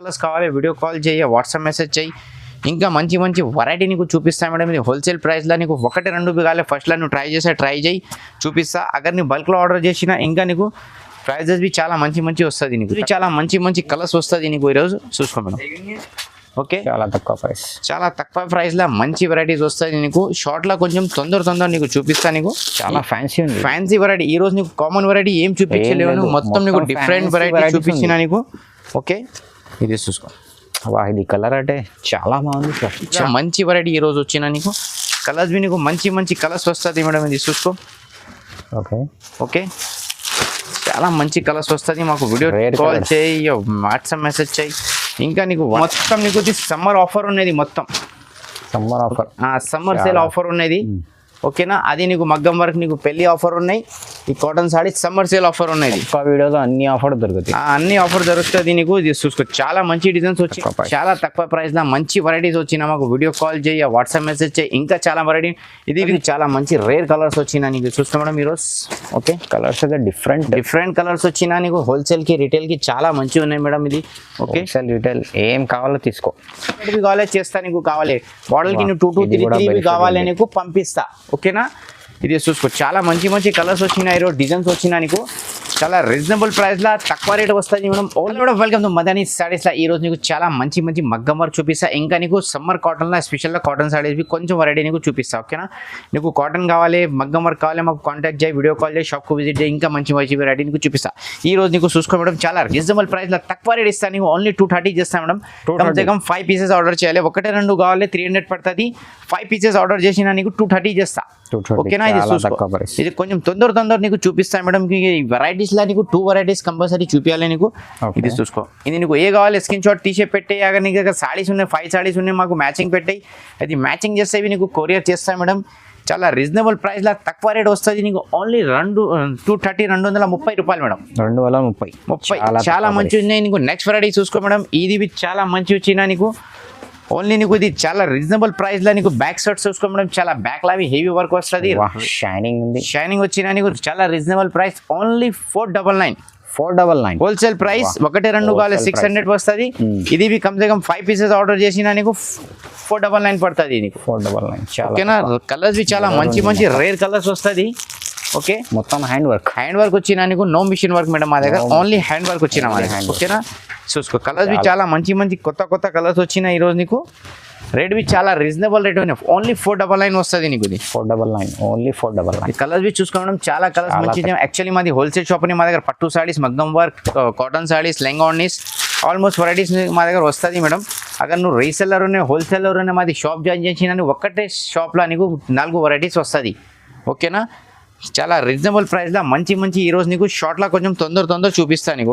Colours కావాలి video call చేయి, WhatsApp message చేయి. ఇంకా మంచి మంచి వెరైటీ నీకు చూపిస్తా మేడం. ఇది హోల్సేల్ ప్రైస్లో నీకు 1-2 కావాలి. ఫస్ట్లో నువ్వు ట్రై చేయి చూపిస్తా. అగర్ నీ బల్క్లో ఆర్డర్ చేసినా ఇంకా నీకు ప్రైజెస్ బి చాలా మంచి వస్తుంది. నీకు చాలా మంచి కలర్స్ వస్తుంది నీకు ఈరోజు చూసుకో మేడం. ఓకే, చాలా తక్కువ ప్రైస్లో మంచి వెరైటీస్ వస్తాయి నీకు. షార్ట్లో కొంచెం తొందర నీకు చూపిస్తా. నీకు చాలా ఫ్యాన్సీ వెరైటీ. ఈ రోజు నీకు కామన్ వెరైటీ ఏం చూపించలేవు, మొత్తం నీకు డిఫరెంట్ వెరైటీ చూపించిన నీకు. ఓకే, ఇది చూసుకో. ఇది కలర్ అంటే చాలా బాగుంది. మంచి వెరైటీ ఈ రోజు వచ్చిన నీకు. కలర్స్ బి నీకు మంచి కలర్స్ వస్తుంది మేడం. ఇది చూసుకో. ఓకే, చాలా మంచి కలర్స్ వస్తుంది. మాకు వీడియో కాల్ చేయి, వాట్సాప్ మెసేజ్ చేయి. ఇంకా నీకు మొత్తం నీకు సమ్మర్ ఆఫర్ ఉన్నది. మొత్తం సమ్మర్ సేల్ ఆఫర్ ఉన్నది. ఓకేనా, అది నీకు మగ్గం వర్క్ నీకు పెళ్లి ఆఫర్ ఉన్నాయి. ఈ cotton sorry summer sale offer ఉన్నాయి. వీడియోలో అన్ని ఆఫర్ దొరుకుతాయి. అన్ని ఆఫర్ దొరుకుతుంది నీకు. ఇది చూసుకో, చాలా మంచి డిజైన్స్ వచ్చి చాలా తక్కువ ప్రైస్ లో మంచి వెరైటీస్ వచ్చినా మాకు వీడియో కాల్ చేయి, వాట్సాప్ మెసేజ్ చేయి. ఇంకా చాలా వెరైటీ. ఇది చాలా మంచి రేర్ కలర్స్ వచ్చినా నీకు చూసుకో మేడం ఈరోజు. ఓకే, కలర్స్ అయితే డిఫరెంట్ కలర్స్ వచ్చినా నీకు. హోల్సేల్ కి రిటైల్ కి చాలా మంచిగా ఉన్నాయి మేడం. ఇది ఓకే, రిటైల్ ఏం కావాలో తీసుకో. కావాలి చేస్తా నీకు. కావాలి మోడల్ కి నువ్వు 2-3 కావాలి నీకు పంపిస్తా. ఓకేనా, ఇది చూసుకో. చాలా మంచి కలర్స్ వచ్చినాయి ఈరోజు. డిజైన్స్ వచ్చినా నీకు చాలా రీజనబుల్ ప్రైస్ లా తక్కువ రేట్ వస్తుంది madam. Welcome to Madani saris లా. ఈ రోజు నీకు చాలా మంచి మగ్గం వర్క్ చూపిస్తా. ఇంకా నీకు సమ్మర్ కాటన్ లా స్పెషల్ కాటన్ సారీస్ కొంచెం వెరైటీ నీకు చూపిస్తా. ఓకేనా, నీకు కాటన్ కావాలి, మగ్గం వర్క్ కావాలి, మాకు కాంటాక్ట్ చేయి, వీడియో కాల్ చేయి, షాప్ కు విజిట్ చేయి. ఇంకా మంచి వెరైటీ నీకు చూపిస్తా. ఈ రోజు నీకు చూసుకో మేడం. చాలా రీజనబుల్ ప్రైస్ లా తక్కువ రేట్ ఇస్తా. నీకు ఓన్లీ 230 చేస్తా మేడం. కమ్ 5 పీసెస్ ఆర్డర్ చేయాలి. 1-2 కావాలి 300 పడుతుంది. 5 పీసెస్ ఆర్డర్ చేసినా నీకు 230 చేస్తా. ఓకేనా, ఇది చూసుకో. ఇది కొంచెం తొందర నీకు చూపిస్తాను మేడం. వెరైటీస్ లా నీకు 2 వెరైటీస్ కంపల్సరీ చూపించాలి నీకు. ఇది చూసుకో. ఇది నీకు ఏ కావాలి స్క్రీన్ షాట్ తీసే పెట్టే. అगर నీకు దగ్గర సారీస్ ఉన్నాయి 5 సారీస్ ఉన్నాయి, మాకు మ్యాచింగ్ పెట్టాయి. అది మ్యాచింగ్ చేస్తే నీకు కొరియర్ చేస్తాను మేడం. చాలా రీజనబుల్ ప్రైస్ లా తక్కువ రేట్ వస్తుంది నీకు. ఓన్లీ 230 రూపాయలు మేడం. 230 చాలా మంచి ఉన్నాయి నీకు. నెక్స్ట్ వెరైటీ చూసుకో మేడం. ఇది చాలా మంచి వచ్చినా నీకు. ఓన్లీ నీకు ఇది చాలా రీజనబుల్ ప్రైస్ లా నీకు. బ్యాక్ షర్ట్స్ చూసుకో మేడం. చాలా బ్యాక్ లా హెవీ వర్క్ వస్తుంది. షైనింగ్ వచ్చినా నీకు. చాలా reasonable price. Only 499 wholesale price. 1-2 కావాలి 600 వస్తుంది. ఇది కమ్ 5 పీసెస్ ఆర్డర్ చేసినా నీకు 499 పడుతుంది నీకు. 499. ఓకేనా, కలర్స్ చాలా మంచి రేర్ కలర్స్ వస్తుంది. ఓకే, మొత్తం హ్యాండ్ వర్క్ వచ్చినా నీకు. నో మిషన్ వర్క్ మేడం మా దగ్గర. ఓన్లీ హ్యాండ్ వర్క్ వచ్చినా మా దగ్గర. ఓకేనా, చూసుకో. కలర్స్ చాలా మంచి కొత్త కలర్స్ వచ్చినా ఈ రోజు నీకు. రేట్ బి చాలా రీజనబుల్ రేట్ ఉన్నాయి. ఓన్లీ 499 వస్తుంది నీకు. ఇది 499 ఓన్లీ 499. కలర్స్ బి చూసుకోవడం చాలా కలర్స్ మంచి. యాక్చువల్లీ మాది హోల్సేల్ షాప్. మా దగ్గర పట్టు సారీస్, మగ్గం work, cotton saris, lehenga vonis almost varieties మా దగ్గర వస్తుంది మేడం. అगर నువ్వు రీసెల్లర్ ఉన్నాయి, హోల్సేలర్ ఉన్నాయి, మాది షాప్ జాయిన్ చేసిన ఒక్కటే షాప్లో నీకు 4 వెరైటీస్ వస్తుంది. ఓకేనా, చాలా రీజనబుల్ ప్రైస్ లా మంచి ఈ రోజు నీకు షార్ట్ లా కొంచెం తొందర చూపిస్తాను నీకు.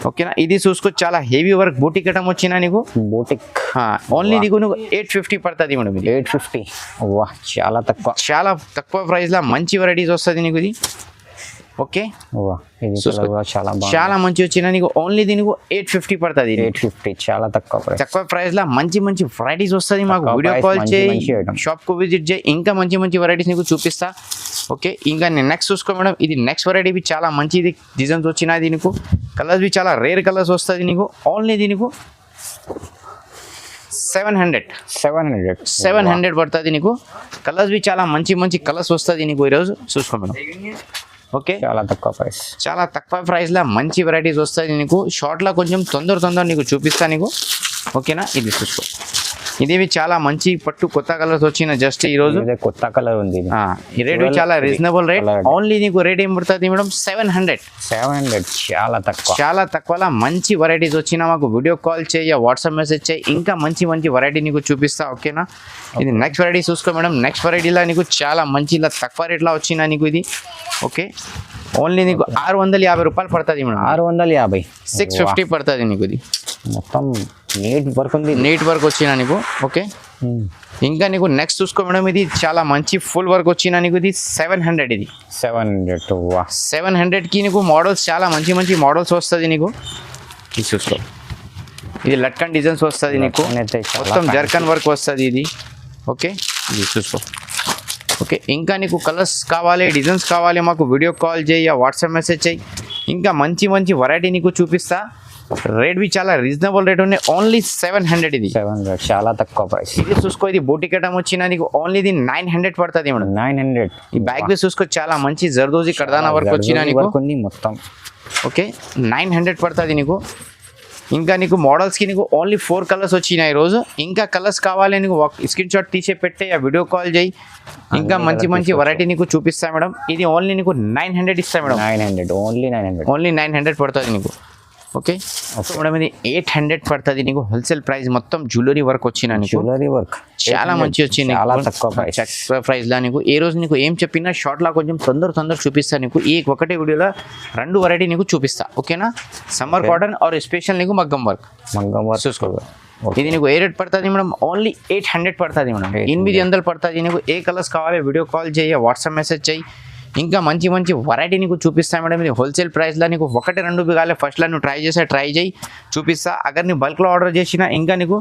ఓకేనా, ఇది చూసుకో. చాలా హెవీ వర్క్ బూటిక్ ఐటమ్ వచ్చినా నీకు. ఓన్లీ నీకు 850 పడుతుంది మేడం. 850. చాలా తక్కువ ప్రైస్ లా మంచి వెరైటీస్ వస్తుంది నీకు. ఇది ఓకే, చాలా మంచి వచ్చిన నీకు. ఓన్లీ దీనికి 850 పడుతుంది. 850 చాలా తక్కువ ప్రైస్ లా మంచి వెరైటీస్ వస్తుంది. మాకు వీడియో కాల్ చేయి, షాప్ కు విజిట్ చేయి. ఇంకా మంచి వెరైటీస్ నీకు చూపిస్తా. ఓకే, ఇంకా నెక్స్ట్ చూసుకో మేడం. ఇది నెక్స్ట్ వెరైటీ చాలా మంచిది డిజైన్స్ వచ్చినది నీకు. కలర్స్ బి చాలా రేర్ కలర్స్ వస్తుంది నీకు. ఓన్లీ దీనికి 700 పడుతుంది నీకు. కలర్స్ బి చాలా మంచి కలర్స్ వస్తుంది నీకు ఈరోజు చూసుకో మేడం. ఓకే, చాలా తక్కువ ప్రైస్ లా మంచి వెరైటీస్ వస్తాయి నీకు. షార్ట్ లా కొంచెం తొందర నీకు చూపిస్తా నీకు. ఓకేనా, ఇది చూసుకో. ఇది చాలా మంచి పట్టు కొత్త కలర్స్ వచ్చిన జస్ట్ ఈ రోజు కొత్త కలర్ ఉంది. ఈ రేట్ చాలా రీజనబుల్ రేట్. ఓన్లీ నీకు రేట్ ఏం పడుతుంది మేడం? 700. చాలా తక్కువలా మంచి వెరైటీస్ వచ్చినా మాకు వీడియో కాల్ చేయి, వాట్సాప్ మెసేజ్ చేయి. ఇంకా మంచి వెరైటీ నీకు చూపిస్తా. ఓకేనా, ఇది నెక్స్ట్ వెరైటీ చూసుకో మేడం. నెక్స్ట్ వెరైటీలా నీకు చాలా మంచి తక్కువ రేట్లా వచ్చినా నీకు. ఇది ఓకే, ఓన్లీ నీకు 650 రూపాయలు పడుతుంది మేడం. 650 650 పడుతుంది నీకు. ఇది మొత్తం నీట్ వర్క్ ఉంది. నీట్ వర్క్ వచ్చినా నీకు. ఓకే, ఇంకా నీకు నెక్స్ట్ చూసుకో మేడం. ఇది చాలా మంచి ఫుల్ వర్క్ వచ్చినా నీకు. ఇది 700. ఇది 700కి నీకు మోడల్స్ చాలా మంచి మోడల్స్ వస్తుంది నీకు. ఇది చూసుకో. ఇది లట్కన్ డిజైన్స్ వస్తుంది నీకు. మొత్తం జర్కన్ వర్క్ వస్తుంది ఇది. ఓకే, ఇది చూసుకో. ఓకే, ఇంకా నీకు కలర్స్ కావాలి, డిజైన్స్ కావాలి, మాకు వీడియో కాల్ చేయి, వాట్సాప్ మెసేజ్ చేయి. ఇంకా మంచి వెరైటీ నీకు చూపిస్తా. రేట్ బి చాలా రీజనబుల్ రేట్ ఉన్నాయి, ఓన్లీ 700 ఇది. 700 చాలా తక్కువ ప్రైస్. ఇది చూసుకో, ఇది బోటిక్ ఐటమ్ వచ్చిన నీకు ఓన్లీ ఇది 900 పడుతుంది మేడం. 900. ఈ బ్యాగ్ బి చూసుకో, చాలా మంచి జర్దోజీ కర్దానా వర్క్ వచ్చిన నీకు ఉంది మొత్తం. ఓకే 900 పడుతుంది నీకు. ఇంకా నీకు మోడల్స్కి నీకు ఓన్లీ 4 కలర్స్ వచ్చినాయి ఈరోజు. ఇంకా కలర్స్ కావాలి నీకు స్క్రీన్ షాట్ తీసే పెట్టే వీడియో కాల్ చేయి, ఇంకా మంచి మంచి వెరైటీ నీకు చూపిస్తా మేడం. ఇది ఓన్లీ నీకు 900 ఇస్తా మేడం. 900 ఓన్లీ 900 పడుతుంది నీకు. ఓకే మేడం ఇది 800 పడుతుంది నీకు. హోల్సేల్ ప్రైస్ మొత్తం జ్యువెలరీ వర్క్ వచ్చిన నీకు. జ్యువెలరీ వర్క్ చాలా మంచి వచ్చింది, చాలా తక్కువ ప్రైస్. తక్కువ ప్రైస్ లా నీకు. ఏ రోజు నీకు ఏం చెప్పినా షార్ట్ లా కొంచెం తొందర చూపిస్తా నీకు. ఈ ఒకటే వీడియోలో 2 వెరైటీ నీకు చూపిస్తా. ఓకేనా, సమ్మర్ కాటన్ ఆర్ స్పెషల్ నీకు మగ్గం వర్క్ చూసుకో. ఇది నీకు ఏ రేట్ పడుతుంది మేడం? ఓన్లీ 800 పడుతుంది మేడం. 800 పడుతుంది నీకు. ఏ కలర్స్ కావాలి వీడియో కాల్ చేయి, వాట్సాప్ మెసేజ్ చేయి. ఇంకా మంచి మంచి వెరైటీ నీకు చూపిస్తా మేడం. ఇది హోల్సేల్ ప్రైస్లో నీకు 1-2 కావాలి. ఫస్ట్లో నువ్వు ట్రై చేయి చూపిస్తా. అగర్ నువ్వు బల్క్లో ఆర్డర్ చేసినా ఇంకా నీకు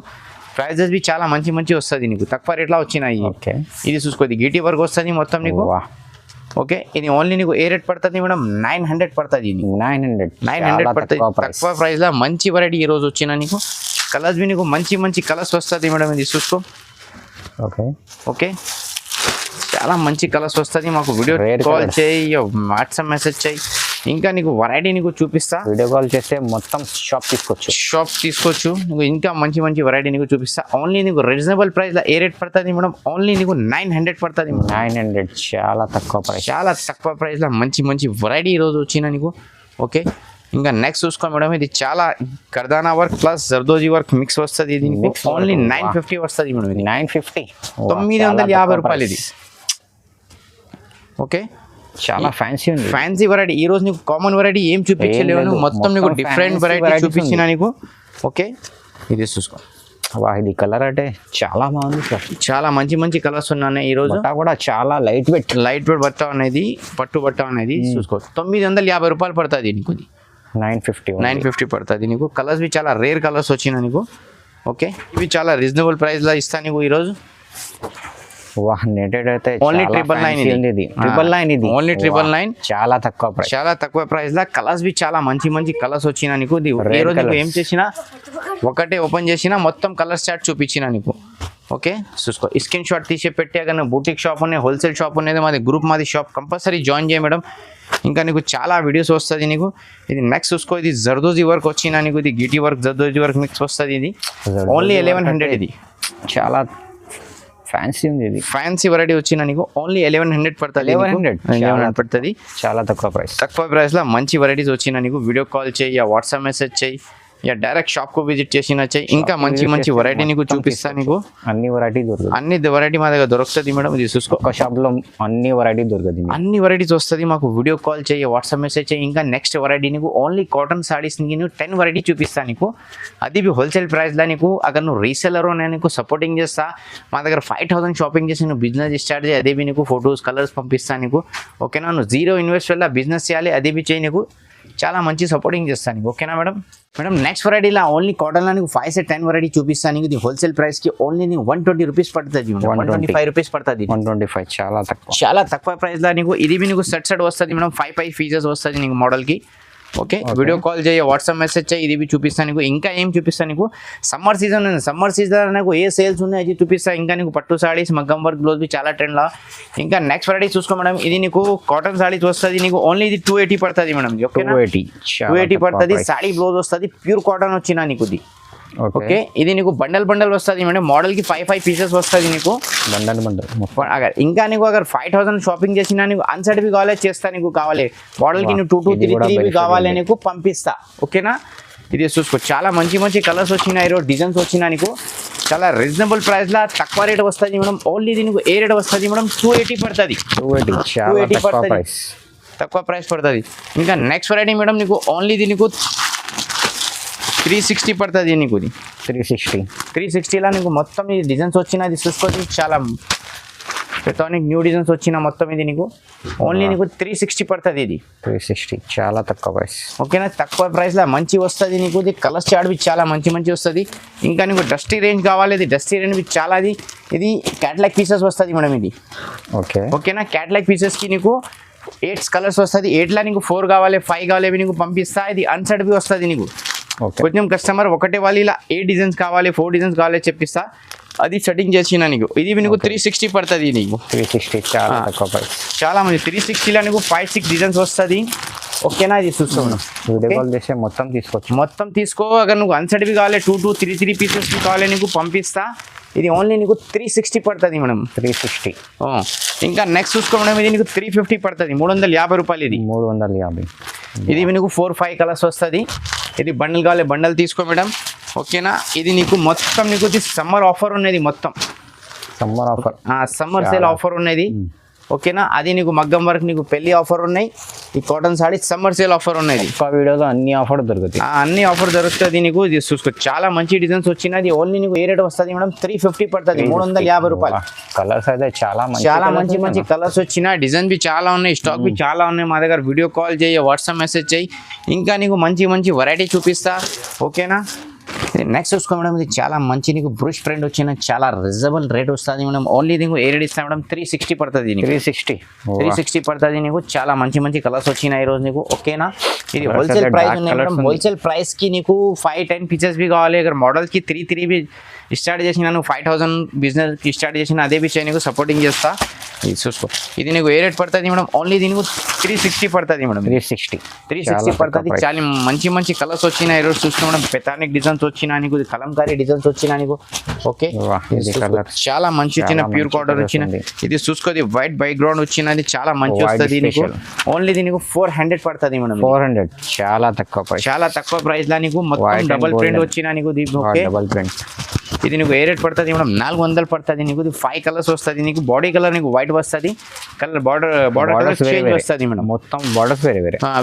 ప్రైజెస్ బి చాలా మంచి వస్తుంది నీకు. తక్కువ రేట్లో వచ్చినాయి. ఓకే ఇది చూసుకో, ఇది గీటీ వర్క్ వస్తుంది మొత్తం నీకు. ఓకే ఇది ఓన్లీ నీకు ఏ రేట్ పడుతుంది మేడం? 900 పడుతుంది. 900 పడుతుంది తక్కువ ప్రైస్లో. మంచి వెరైటీ ఈరోజు వచ్చిన నీకు. కలర్స్ బి నీకు మంచి కలర్స్ వస్తుంది మేడం. ఇది చూసుకో. ఓకే చాలా మంచి కలర్స్ వస్తుంది. మాకు వీడియో కాల్ చేయి, వాట్సాప్ మెసేజ్ చేయి. ఇంకా నీకు వెరైటీ నీకు చూపిస్తా. వీడియో కాల్ చేస్తే మొత్తం షాప్ తీసుకోవచ్చు నీకు. ఇంకా మంచి వెరైటీ నీకు చూపిస్తా. ఓన్లీ నీకు రీజనబుల్ ప్రైస్లో ఏ రేట్ పడుతుంది మేడం? ఓన్లీ నీకు 900 పడుతుంది. 900 చాలా తక్కువ ప్రైస్. చాలా తక్కువ ప్రైస్లో మంచి వెరైటీ ఈరోజు వచ్చిన నీకు. ఓకే ఇంకా నెక్స్ట్ చూసుకో మేడం. ఇది చాలా కర్దానా work plus zardozi work mix వస్తుంది. ఇది ఓన్లీ 950 వస్తుంది మేడం. ఇది 950 950 రూపాయలు ఇది. ఓకే చాలా ఫ్యాన్సీ వెరైటీ. ఈ రోజు నీకు కామన్ వెరైటీ ఏం చూపించలేవు, మొత్తం నీకు డిఫరెంట్ వెరైటీ చూపించిన నీకు. ఓకే ఇది చూసుకో. ఇది కలర్ అంటే చాలా బాగుంది సార్. చాలా మంచి కలర్స్ ఉన్నాయి ఈ రోజు. కూడా చాలా లైట్ వెయిట్ బట్ట అనేది, పట్టు బట్ట అనేది చూసుకో. 950 రూపాయలు పడుతుంది నీకు. 950 పడుతుంది నీకు. కలర్స్ బి చాలా రేర్ కలర్స్ వచ్చిన నీకు. ఓకే ఇవి చాలా రీజనబుల్ ప్రైస్లో ఇస్తాను నీకు ఈరోజు. నెటెడ్ అయితే ఓన్లీ 999 ఇది. 999 ఓన్లీ 999 చాలా తక్కువ ప్రైస్ లా. కలర్స్ బి చాలా మంచి కలర్స్ వచ్చిన నీకు. ఈ రోజు నీకు ఏం చేసినా ఒకటే ఓపెన్ చేసినా మొత్తం కలర్ చార్ట్ చూపించిన నీకు. ఓకే చూసుకో. స్క్రీన్ షాట్ తీసి పెట్టి అక్కడ బూటిక్ షాప్ ఉన్నాయి, హోల్సేల్ షాప్ ఉన్నది మాది గ్రూప్, మాది షాప్ కంపల్సరీ జాయిన్ చేయ మేడం. ఇంకా నీకు చాలా వీడియోస్ వస్తుంది నీకు. ఇది నెక్స్ట్ చూసుకో. ఇది జర్దోజీ వర్క్ వచ్చిన నీకు. ఇది గీటీ వర్క్ జర్దోజీ వర్క్ మిక్స్ వస్తుంది. ఇది ఓన్లీ 1100. ఇది చాలా ఫ్యాన్సీ ఉంది. ఇది ఫ్యాన్సీ వెరైటీ వచ్చిన నీకు. ఓన్లీ 1100 పడుతుంది. 1100 పడుతుంది. చాలా తక్కువ ప్రైస్లో మంచి వెరైటీస్ వచ్చిన నీకు. వీడియో కాల్ చేయి, వాట్సాప్ మెసేజ్ చేయి, డైరెక్ట్ షాప్కు విజిట్ చేసిన చేయి. ఇంకా మంచి వెరైటీ నీకు చూపిస్తా నీకు. అన్ని వెరైటీ మా దగ్గర దొరుకుతుంది మేడం. ఇది చూసుకో. ఒక షాప్లో అన్ని వెరైటీస్ వస్తుంది. మాకు వీడియో కాల్ చేయి, వాట్సాప్ మెసేజ్ చేయి. ఇంకా నెక్స్ట్ వెరైటీ నీకు ఓన్లీ కాటన్ సారీస్ నీకు 10 వెరైటీ చూపిస్తా నీకు. అది హోల్సేల్ ప్రైస్లో నీకు. అక్కడ నువ్వు రీసెలర్ నీకు సపోర్టింగ్ చేస్తా. మా దగ్గర 5000 షాపింగ్ చేసి నువ్వు బిజినెస్ స్టార్ట్ చేయి. అదే నీకు ఫొటోస్ కలర్స్ పంపిస్తా నీకు. ఓకేనా, నువ్వు 0 ఇన్వెస్ట్ వల్ల బిజినెస్ చేయాలి. అదే చేయి నీకు. చాలా మంచి సపోర్టింగ్ చేస్తాను నీకు. ఓకేనా మేడం? నెక్స్ట్ వెరైటీలో ఓన్లీ కాటన్లో నీకు 5 से 10 వెరైటీ చూపిస్తాను నీకు. ఇది హోల్సేల్ ప్రైస్కి ఓన్లీ నీకు 120 రూపీస్ పడుతుంది. 125 రూపీస్ పడుతుంది. 125 చాలా తక్కువ ప్రైస్లో నీకు. ఇది నీకు సెట్ వస్తుంది మేడం. 5 ఫీచర్స్ వస్తుంది నీకు మోడల్కి. ఓకే వీడియో కాల్ చేయి, వాట్సాప్ మెసేజ్ చేయి. ఇది చూపిస్తాను నీకు. ఇంకా ఏం చూపిస్తాను నీకు? సమ్మర్ సీజన్ నాకు ఏ సేల్స్ ఉన్నాయి అది చూపిస్తా. ఇంకా నీకు పట్టు సారీస్, మగ్గం వర్క్ బ్లౌజ్ బి చాలా ట్రెండ్లో. ఇంకా నెక్స్ట్ వెరైటీ చూసుకో మేడం. ఇది నీకు కాటన్ సారీస్ వస్తుంది నీకు. ఓన్లీ ఇది 280 పడుతుంది మేడం. 280 పడుతుంది. సారీ బ్లౌజ్ వస్తుంది. ప్యూర్ కాటన్ వచ్చిన నీకు. ఇది ఓకే ఇది నీకు బండల్ వస్తుంది మేడం. మోడల్కి 5 పీసెస్ వస్తుంది నీకు. బండల్ ఇంకా నీకు అగర్ 5000 షాపింగ్ చేసినా నీకు అన్సర్టివి కావాలి చేస్తా. నీకు కావాలి మోడల్కి నువ్వు 2-3 కావాలి నీకు పంపిస్తా. ఓకేనా ఇది చూసుకో. చాలా మంచి కలర్స్ వచ్చినాయి ఈరోజు, డిజైన్స్ వచ్చినా నీకు. చాలా రీజనబుల్ ప్రైస్లో తక్కువ రేట్ వస్తుంది మేడం. ఓన్లీ ఇది నీకు ఏ రేట్ వస్తుంది మేడం? 280 పడుతుంది. 280 పడుతుంది. తక్కువ ప్రైస్ పడుతుంది. ఇంకా నెక్స్ట్ వెరైటీ మేడం నీకు ఓన్లీ ఇది నీకు 360 పడుతుంది నీకు. 360లో నీకు మొత్తం ఈ డిజైన్స్ వచ్చినది చూసుకోవచ్చు. చాలా పెత్తోనిక్ న్యూ డిజైన్స్ వచ్చిన మొత్తం ఇది నీకు. ఓన్లీ నీకు 360 పడుతుంది. ఇది 360 చాలా తక్కువ ప్రైస్. ఓకేనా, తక్కువ ప్రైస్లో మంచి వస్తుంది నీకు. ఇది కలర్స్ చార్ట్ చాలా మంచి వస్తుంది. ఇంకా నీకు డస్టీ రేంజ్ కావాలి. ఇది డస్టీ రేంజ్ చాలా. ఇది క్యాటలాగ్ పీసెస్ వస్తుంది మేడం. ఇది ఓకేనా, క్యాటలాగ్ పీసెస్కి నీకు 8 కలర్స్ వస్తుంది. 8లో నీకు 4 కావాలి, 5 కావాలి, నీకు పంపిస్తా. ఇది అన్సర్టివి వస్తుంది నీకు. Okay. కొంచెం కస్టమర్ ఒకటే వాళ్ళు ఇలా 8 డిజైన్స్ కావాలి 4 డిజైన్స్ కావాలి చెప్పిస్తా, అది సెట్టింగ్ చేసిన నీకు. ఇది నీకు 360 పడుతుంది నీకు. 360 చాలా తక్కువ ప్రైస్. చాలా మంది 360లో నీకు 5-6 డిజైన్స్ వస్తుంది. ఓకేనా, ఇది చూస్తున్నాం. వీడియో కాల్ చేస్తే మొత్తం తీసుకోవచ్చు. మొత్తం తీసుకో. అगर నువ్వు అన్సెట్వి కావాలి 2 3 పీసెస్ కావాలి నీకు పంపిస్తా. ఇది ఓన్లీ నీకు 360 పడుతుంది మేడం. 360. ఇంకా నెక్స్ట్ చూసుకో మేడం, ఇది నీకు 350 పడుతుంది, 350 రూపాయలు. ఇది 350. ఇది నీకు 4-5 కలర్స్ వస్తుంది. ఇది బండల్ కావాలి బండల్ తీసుకో మేడం. ఓకేనా, ఇది నీకు మొత్తం నీకు సమ్మర్ ఆఫర్ ఉన్నది, మొత్తం summer offer, summer sale offer ఉన్నది. ఓకేనా, అది నీకు మగ్గం వరకు నీకు పెళ్లి ఆఫర్ ఉన్నాయి. ఈ cotton saree summer sale offer ఉన్నది. ఒక వీడియోలో అన్ని ఆఫర్ దొరుకుతాయి. అన్ని ఆఫర్ దొరుకుతుంది నీకు. ఇది చూసుకో చాలా మంచి డిజైన్స్ వచ్చినది. ఓన్లీ నీకు ఏ రేట్ వస్తుంది మేడం? 350 పడుతుంది, 350 రూపాయలు. కలర్స్ అయితే చాలా మంచి కలర్స్ వచ్చిన డిజైన్ బి చాలా ఉన్నాయి, స్టాక్ బి చాలా ఉన్నాయి. మా దగ్గర వీడియో కాల్ చేయి, వాట్సాప్ మెసేజ్ చేయి, ఇంకా నీకు మంచి వెరైటీ చూపిస్తా. ఓకేనా, నెక్స్ట్ చూసుకో మేడం, ఇది చాలా మంచి నీకు బ్రష్ ప్రింట్ వచ్చిన చాలా రీజనబుల్ రేట్ వస్తుంది మేడం. ఓన్లీ నీకు ఏ రేట్ ఇస్తా మేడం? 360 పడుతుంది. 360 పడుతుంది నీకు. చాలా మంచి కలర్స్ వచ్చినాయి ఈ రోజు నీకు. ఓకేనా, ఇది హోల్సేల్ ప్రైస్ ఉన్నాయి మేడం. హోల్సేల్ ప్రైస్ కి నీకు 5-10 పీసెస్ బి కావాలి. అगर మోడల్ కి 3 బి స్టార్ట్ చేసిన నువ్వు 5000 బిజినెస్ కి స్టార్ట్ చేసిన అదే విషయం నీకు సపోర్టింగ్ చేస్తా. ఇది చూసుకో, ఇది నీకు ఏ రేట్ పడుతుంది మేడం? ఓన్లీ ఇది నీకు 360 పడుతుంది మేడం. 360 పడుతుంది. చాలా మంచి కలర్స్ వచ్చినాయి ఈ రోజు చూసుకో మేడం. పెతానిక్ డిజైన్స్ వచ్చినా నీకు, కలంకారీ డిజైన్స్ వచ్చినా నీకు. ఓకే, చాలా మంచి వచ్చిన ప్యూర్ కాటన్ వచ్చిన. ఇది చూసుకో, ఇది వైట్ బ్యాక్గ్రౌండ్ వచ్చినది, చాలా మంచి వస్తుంది నీకు. ఓన్లీ ఇది నీకు 400 పడుతుంది మేడం. 400 చాలా తక్కువ ప్రైస్ లా నీకు. మొత్తం డబుల్ ప్రింట్ వచ్చినా నీకు. Double print. ఇది నీకు ఏ రేట్ పడుతుంది మేడం? 400 పడుతుంది నీకు. ఇది 5 కలర్స్ వస్తుంది నీకు. బాడీ కలర్ నీకు వైట్ వస్తుంది, కలర్ బార్డర్ కలర్ చేంజ్ వస్తుంది మేడం. మొత్తం బార్డర్స్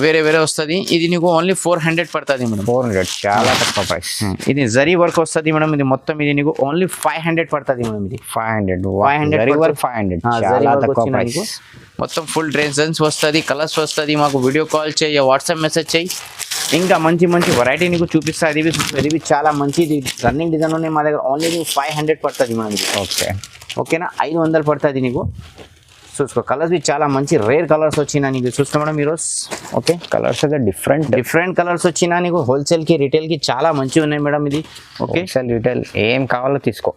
వేరే వస్తుంది. ఇది నీకు ఓన్లీ 400 పడుతుంది మేడం. 400 చాలా తక్కువ ప్రైస్. ఇది జరీ వర్క్ వస్తుంది మేడం. ఇది మొత్తం ఇది నీకు ఓన్లీ 500 పడుతుంది మేడం. ఇది 500 చాలా తక్కువ ప్రైస్. మొత్తం ఫుల్ డిజైన్స్ వస్తుంది, కలర్స్ వస్తుంది. మాకు వీడియో కాల్ చేయి, వాట్సాప్ మెసేజ్ చేయి, ఇంకా మంచి వెరైటీ నీకు చూపిస్తా. ఇది చాలా మంచిది రన్నింగ్ డిజైన్ ఉన్నాయి మా దగ్గర. ఓన్లీ నీకు 500 పడుతుంది మేడం. ఓకేనా, 500 పడుతుంది నీకు. చూసుకో, కలర్స్ బి చాలా మంచి రేర్ కలర్స్ వచ్చినా నీకు. చూసుకో మేడం ఈరోజు. ఓకే, కలర్స్ అయితే డిఫరెంట్ కలర్స్ వచ్చినా నీకు. హోల్సేల్ కి రిటైల్ కి చాలా మంచిగా ఉన్నాయి మేడం. ఇది ఓకే, రిటైల్ ఏం కావాలో తీసుకో.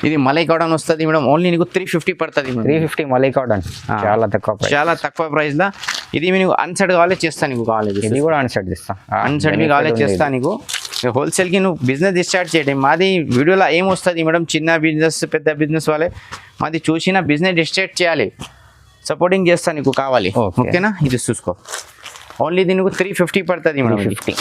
ఇది మలై కాటన్ వస్తుంది మేడం. ఓన్లీ నీకు 350 పడుతుంది. 350 మలై కాటన్ చాలా తక్కువ ప్రైస్ లా. ఇది నీకు అన్సెట్ కావాలి చేస్తా నీకు. కావాలి ఇది కూడా అన్సెట్ చేస్తా. అన్సెట్ బి కావాలి చేస్తా నీకు. హోల్సేల్ కి నువ్వు బిజినెస్ స్టార్ట్ చేయడం. మాది వీడియోలో ఏం వస్తుంది మేడం? చిన్న బిజినెస్ పెద్ద బిజినెస్ వాళ్ళే మాది చూసిన బిజినెస్ స్టార్ట్ చేయాలి, సపోర్టింగ్ చేస్తా నీకు కావాలి. ఓకేనా, ఇది చూసుకో. ఓన్లీ దీనికి 350 పడుతుంది మేడం. 350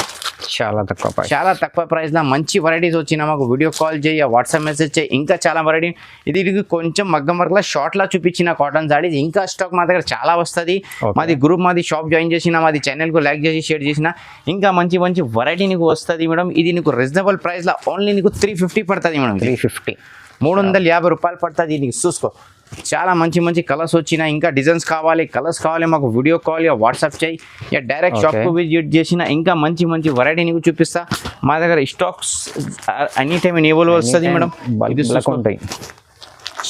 చాలా తక్కువ ప్రైస్ లా మంచి వెరైటీస్ వచ్చినా మాకు వీడియో కాల్ చేయి, వాట్సాప్ మెసేజ్ చేయి. ఇంకా చాలా వెరైటీ. ఇది కొంచెం మగ్గం వర్క్ లా షార్ట్ లా చూపించిన కాటన్ సారీస్ ఇంకా స్టాక్ మా దగ్గర చాలా వస్తుంది. మాది గ్రూప్, మాది షాప్ జాయిన్ చేసిన, మాది ఛానల్ కు లైక్ చేసి షేర్ చేసిన, ఇంకా మంచి వెరైటీ నీకు వస్తుంది మేడం. ఇది నీకు రీజనబుల్ ప్రైస్ లా ఓన్లీ నీకు 350 పడుతుంది మేడం. 350 రూపాయలు పడుతుంది నీకు. చూసుకో, చాలా మంచి కలర్స్ వచ్చినా, ఇంకా డిజైన్స్ కావాలి, కలర్స్ కావాలి, మాకు వీడియో కాల్ యా వాట్సాప్ చేయి, యా డైరెక్ట్ షాప్కు విజిట్ చేసిన, ఇంకా మంచి వెరైటీ నీకు చూపిస్తా. మా దగ్గర స్టాక్స్ ఎనీ టైం అవైలబుల్ వస్తుంది మేడం. ఇది ఉంటాయి.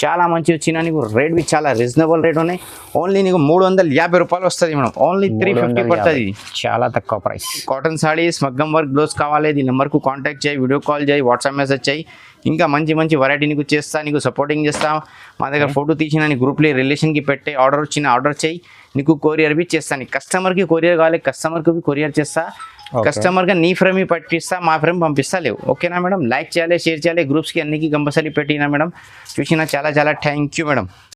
చాలా మంచి వచ్చినా నీకు. రేట్ బి చాలా రీజనబుల్ రేట్ ఉన్నాయి. ఓన్లీ నీకు 350 రూపాయలు వస్తుంది మేడం. ఓన్లీ 350 పడుతుంది. చాలా తక్కువ ప్రైస్. కాటన్ సాడీస్, మగ్గం వర్క్ బ్లౌజ్ కావాలి, ఈ నెంబర్కు కాంటాక్ట్ చేయి, వీడియో కాల్ చేయి, వాట్సాప్ మెసేజ్ చేయి. ఇంకా మంచి వెరైటీ నీకు చేస్తా, నీకు సపోర్టింగ్ చేస్తా. మా దగ్గర ఫోటో తీసిన నీ గ్రూప్లో రిలేషన్కి పెట్టే, ఆర్డర్ వచ్చిన ఆర్డర్ చేయి, నీకు కొరియర్ బి చేస్తాను. కస్టమర్కి కొరియర్ కావాలి, కస్టమర్కి బి కొరియర్ చేస్తా. కస్టమర్గా నీ ఫ్రేమ్ పంపిస్తా, మా ఫ్రేమ్ పంపిస్తా లేవు. ఓకేనా మేడం, లైక్ చేయాలి, షేర్ చేయాలి, గ్రూప్స్కి అన్నికి కంపల్సరీ పెట్టినా మేడం. చూసినా చాలా థ్యాంక్ యూ మేడం.